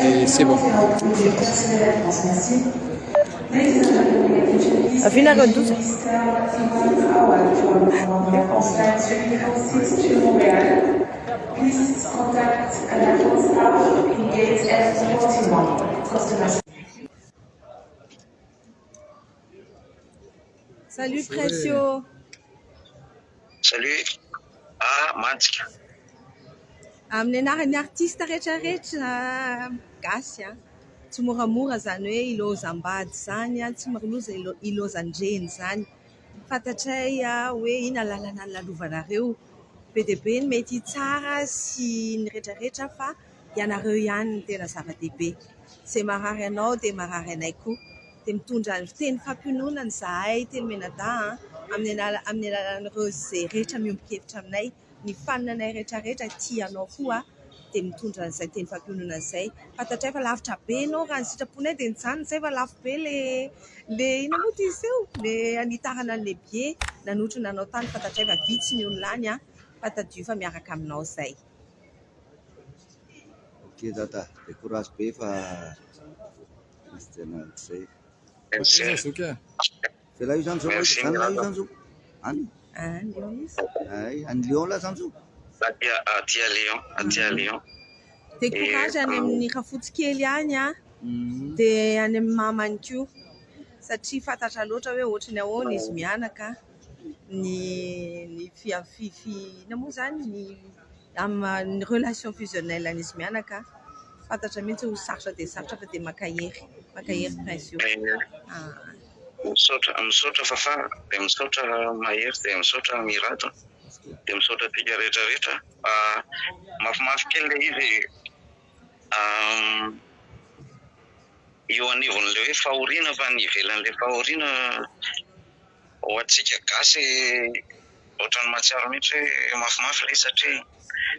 Et c'est bon. Affinare 12. Salut Précio. Salut. Mantsika. Amin'ny anaran'ny artista rehetrarehetra gasy a, tsy moramora zany hoe ilozam-bady zany a, tsy moroza ilozan-dreny zany. Fantatray hoe ina lalana ny lalovanareo. Be dia be ny mety tsara sy ny rehetrarehetra fa ianareo ihany ny tena zava-dehibe. Izay marary anao dia marary anay koa. Dia mitondra ny teny fampiononana izahay teny Menada amin'ny alalan'ireo izay rehetra miombon-kevitra aminay. Ny faninanay rehetrarehetra tianao koa dia mitondra an'izay teny fampiononana izay. Fantatray fa lavitra be ianao raha ny sitraponay dia nijanona izay fa lafo be le ina moa ty izy eo, le anitarana an'ilay bie nanotrona anao tany. Fantatray fa vitsy ny olona any fa tadio fa miaraka aminao izay. Ok tata, dia courage be fa misy tena izay. C'est là io zany zao, zany là io zany zao. Any? Lyon izy. Any Lyon là zany zao. Aty Lyon. Dia courage any amin'ny rafotsy kely any a, dia any amin'ny mamany koa. Satria fantatra loatra hoe ohatrany ahoana izy mianaka, ny ina moa zany ny amin'ny relation fusionnelle an'izy mianaka. Fantatra mihitsy ho sarotra dia sarotra fa dia makahery Précio. Misaotra fafa, dia misaotra mahery, dia misaotra mirato, dia misaotra tika rehetrarehetra. Mafimafy kely le izy eo anivon'ilay hoe fahoriana fa ny ivelan'ilay fahoriana ho antsika gasy ohatrany mahatsiaro mihitsy hoe mafimafy le satria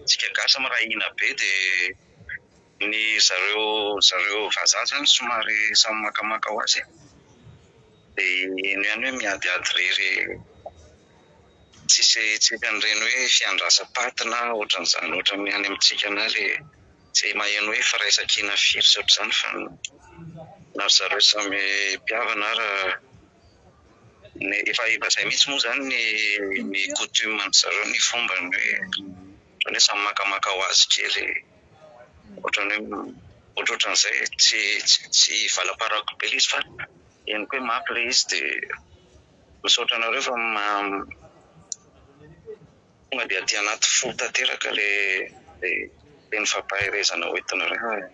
tsika gasy mirahina be dia ny zareo vazaha zany somary samy makamaka ho azy dia ino ihany hoe miadiady rery tsisy an'ireny hoe fiandrasam-patina ohatran'izany ohatra any amintsika na le tsy maheno hoe firaisan-kina firy sy ohatr'izany fa na zareo samy mpiavana raha efa izay mihitsy moa zany ny coutume ny zareo ny fombany hoe samy makamaka ho azy kely ohatran'izay tsy valaparako be izy fa eny koa mafy le izy dia misaotra anareo fa tonga dia aty anaty fo tanteraka le teny fampaherezana hoentinareo.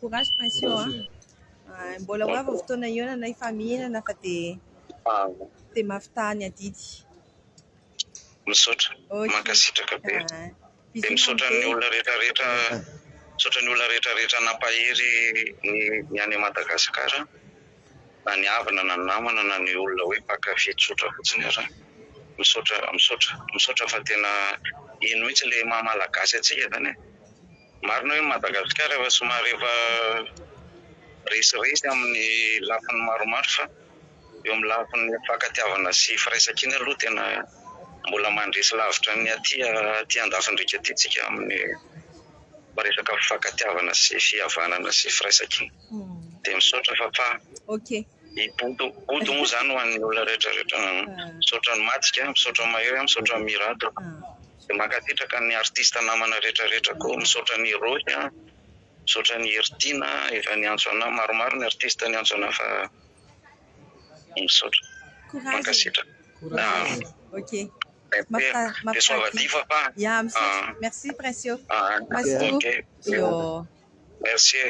Courage Précio mbola hoava fotoana ionana efa mihinana fa dia mahavita ny adidy. Misaotra mankasitraka be dia misaotra ny olona rehetrarehetra, misaotra ny olona rehetrarehetra nampahery ny any Madagasikara, na ny havana na ny namana na ny olona hoe mpakafy tsotra fotsiny ara. Misaotra fa tena ino mihitsy le mahamalagasy atsika zany. Marina hoe Madagasikara efa somary efa resiresy amin'ny lafiny maromaro fa eo amin'ny lafiny fankatiavana sy firaisan-kina aloha tena mbola mandresy lavitra ny aty andafindrika aty tsika amin'ny resaka fankatiavana sy fihavanana sy firaisan-kina. Dia misaotra fa bodo moa zany ho an'ny olona rehetrarehetra. Misaotra ny Matsika, misaotra ny Mahery, misaotra ny Mirato. Dia mankasitraka ny artista namana rehetrarehetra koa, misaotra ny Rosy, misaotra ny Ertina, efa niantso ana maromaro ny artista niantso ana fa misaotra. Mankasitraka. Ok. Merci Précio. Merci.